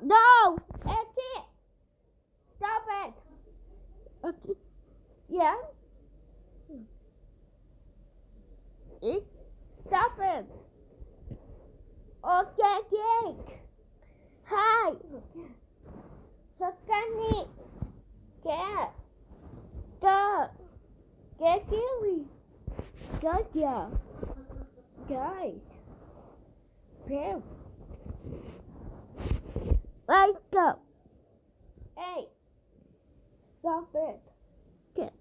No! Eki! Stop it! Okay. Yeah? Stop it! Okay, cake! Hi! Sakani! Cat! Go! Get Kiwi! Gotcha! Guys! Pam! Let's go! Hey! Stop it!